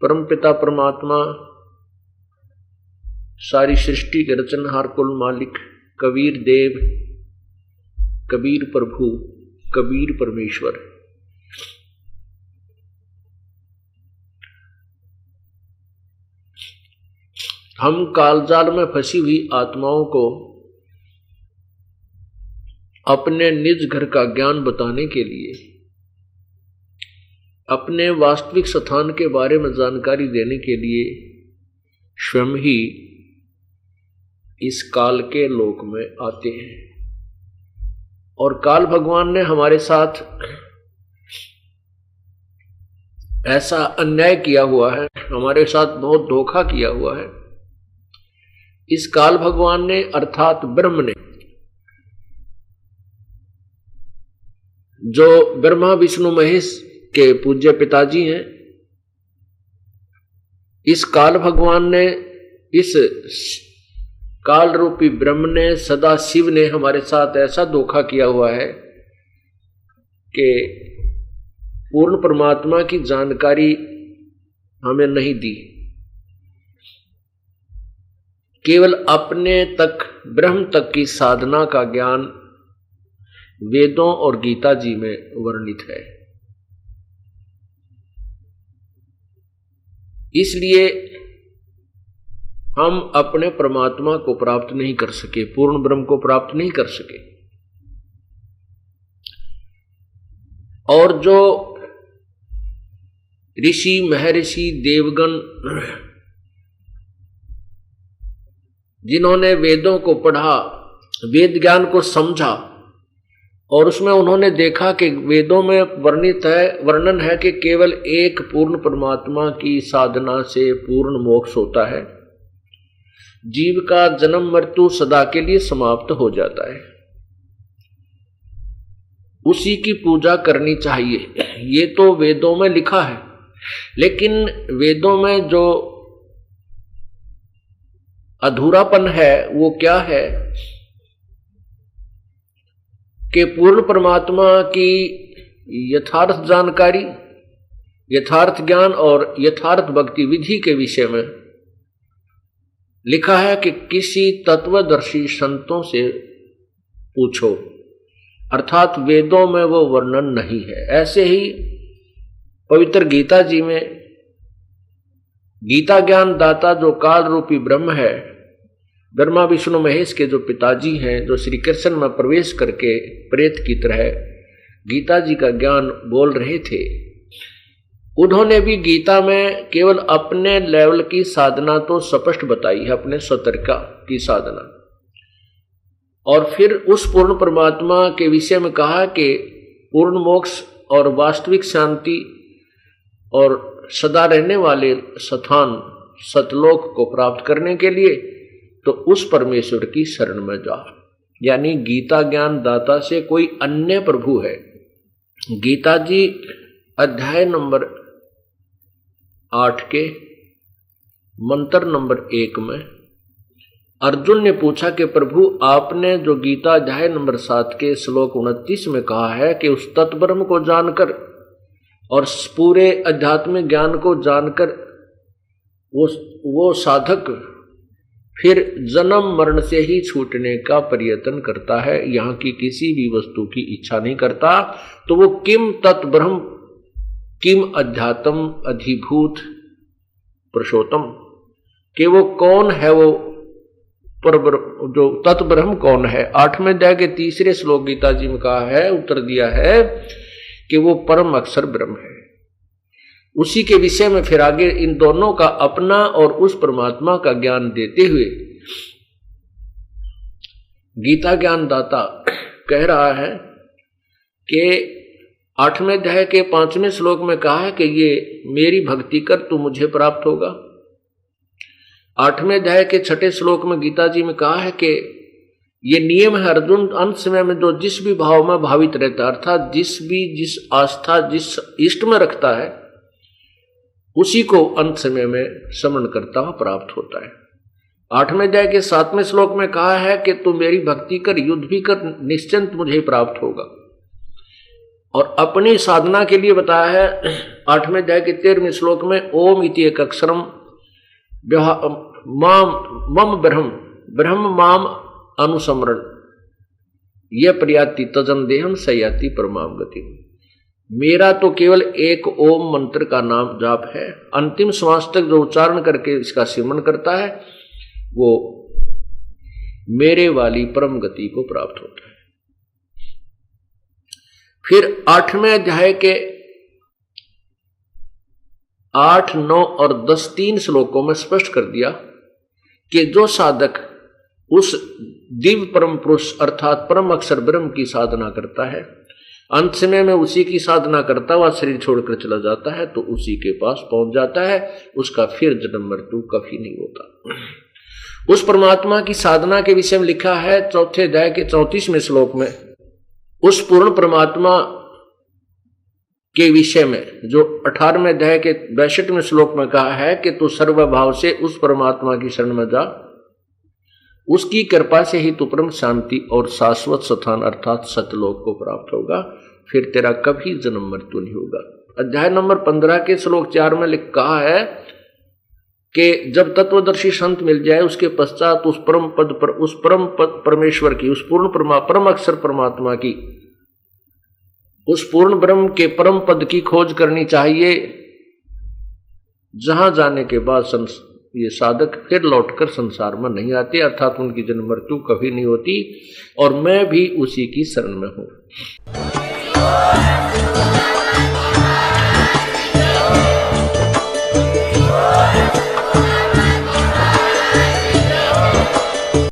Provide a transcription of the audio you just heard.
परमपिता परमात्मा, सारी सृष्टि के रचनहार कुल मालिक, कबीर देव, कबीर प्रभु, कबीर परमेश्वर, हम कालजाल में फंसी हुई आत्माओं को अपने निज घर का ज्ञान बताने के लिए, अपने वास्तविक स्थान के बारे में जानकारी देने के लिए स्वयं ही इस काल के लोक में आते हैं। और काल भगवान ने हमारे साथ ऐसा अन्याय किया हुआ है, हमारे साथ बहुत धोखा किया हुआ है। इस काल भगवान ने अर्थात ब्रह्म ने, जो ब्रह्मा विष्णु महेश के पूज्य पिताजी हैं, इस काल भगवान ने, इस काल रूपी ब्रह्म ने, सदा शिव ने हमारे साथ ऐसा धोखा किया हुआ है कि पूर्ण परमात्मा की जानकारी हमें नहीं दी। केवल अपने तक, ब्रह्म तक की साधना का ज्ञान वेदों और गीता जी में वर्णित है। इसलिए हम अपने परमात्मा को प्राप्त नहीं कर सके, पूर्ण ब्रह्म को प्राप्त नहीं कर सके। और जो ऋषि, महर्षि, देवगण, जिन्होंने वेदों को पढ़ा, वेद ज्ञान को समझा, और उसमें उन्होंने देखा कि वेदों में वर्णन है कि केवल एक पूर्ण परमात्मा की साधना से पूर्ण मोक्ष होता है, जीव का जन्म मृत्यु सदा के लिए समाप्त हो जाता है, उसी की पूजा करनी चाहिए। ये तो वेदों में लिखा है, लेकिन वेदों में जो अधूरापन है वो क्या है कि पूर्ण परमात्मा की यथार्थ जानकारी, यथार्थ ज्ञान और यथार्थ भक्ति विधि के विषय में लिखा है कि किसी तत्वदर्शी संतों से पूछो, अर्थात वेदों में वो वर्णन नहीं है। ऐसे ही पवित्र गीता जी में गीता ज्ञान दाता जो काल रूपी ब्रह्म है, ब्रह्मा विष्णु महेश के जो पिताजी हैं, जो श्री कृष्ण में प्रवेश करके प्रेत की तरह गीता जी का ज्ञान बोल रहे थे, उन्होंने भी गीता में केवल अपने लेवल की साधना तो स्पष्ट बताई है, अपने स्वतर्का की साधना, और फिर उस पूर्ण परमात्मा के विषय में कहा कि पूर्ण मोक्ष और वास्तविक शांति और सदा रहने वाले स्थान सतलोक को प्राप्त करने के लिए तो उस परमेश्वर की शरण में जा। यानी गीता ज्ञान दाता से कोई अन्य प्रभु है। गीता जी अध्याय नंबर 8 के मंत्र नंबर 1 में अर्जुन ने पूछा कि प्रभु, आपने जो गीता अध्याय नंबर 7 के श्लोक 29 में कहा है कि उस तत्ब्रह्म को जानकर और पूरे अध्यात्मिक ज्ञान को जानकर वो साधक फिर जन्म मरण से ही छूटने का प्रयत्न करता है, यहाँ की किसी भी वस्तु की इच्छा नहीं करता, तो वो किम तत्ब्रह्म, किम अध्यात्म अधिभूत पुरुषोत्तम, कि वो कौन है, वो जो तत्ब्रह्म कौन है। 8वें अध्याय के 3 श्लोक गीता जी में कहा है, उत्तर दिया है कि वो परम अक्षर ब्रह्म है। उसी के विषय में फिर आगे इन दोनों का अपना और उस परमात्मा का ज्ञान देते हुए गीता ज्ञान दाता कह रहा है कि 8वें अध्याय के 5वें श्लोक में कहा है कि ये मेरी भक्ति कर तू मुझे प्राप्त होगा। 8वें अध्याय के 6ठे श्लोक में गीता जी में कहा है कि ये नियम है अर्जुन, अंत समय में जो जिस भी भाव में भावित रहता है, अर्थात जिस आस्था जिस इष्ट में रखता है, उसी को अंत समय में समरण करता हुआ प्राप्त होता है। 8वें अध्याय के 7वें श्लोक में कहा है कि तू मेरी भक्ति कर, युद्ध भी कर, निश्चिंत मुझे प्राप्त होगा। और अपनी साधना के लिए बताया है 8वें अध्याय के 13वें श्लोक में, ओम इति एक अक्षरम मम ब्रह्म माम अनुसमरण यह प्रयाति तजन देहम सयाति परमाम गति। मेरा तो केवल एक ओम मंत्र का नाम जाप है, अंतिम श्वास तक जो उच्चारण करके इसका सिमरण करता है वो मेरे वाली परम गति को प्राप्त होता है। फिर 8वें अध्याय के 8, 9 और 10 3 श्लोकों में स्पष्ट कर दिया कि जो साधक उस दिव्य परम पुरुष अर्थात परम अक्षर ब्रह्म की साधना करता है, अंत समय में उसी की साधना करता हुआ शरीर छोड़कर चला जाता है तो उसी के पास पहुंच जाता है, उसका फिर जन्म मृत्यु कभी नहीं होता। उस परमात्मा की साधना के विषय में लिखा है 4थे अध्याय के 34वें श्लोक में, उस पूर्ण परमात्मा के विषय में जो 18वें अध्याय के 62वें श्लोक में कहा है कि तू सर्वभाव से उस परमात्मा की शरण में जा, उसकी कृपा से ही तू परम शांति और शाश्वत स्थान अर्थात सतलोक को प्राप्त होगा, फिर तेरा कभी जन्म मृत्यु नहीं होगा। अध्याय नंबर 15 के श्लोक 4 में कहा है कि जब तत्वदर्शी संत मिल जाए उसके पश्चात उस परम पद परमेश्वर की, उस पूर्ण परम अक्षर परमात्मा की, उस पूर्ण ब्रह्म के परम पद की खोज करनी चाहिए, जहां जाने के बाद ये साधक फिर लौटकर संसार में नहीं आते, अर्थात उनकी जन्म मृत्यु कभी नहीं होती। और मैं भी उसी की शरण में हूं।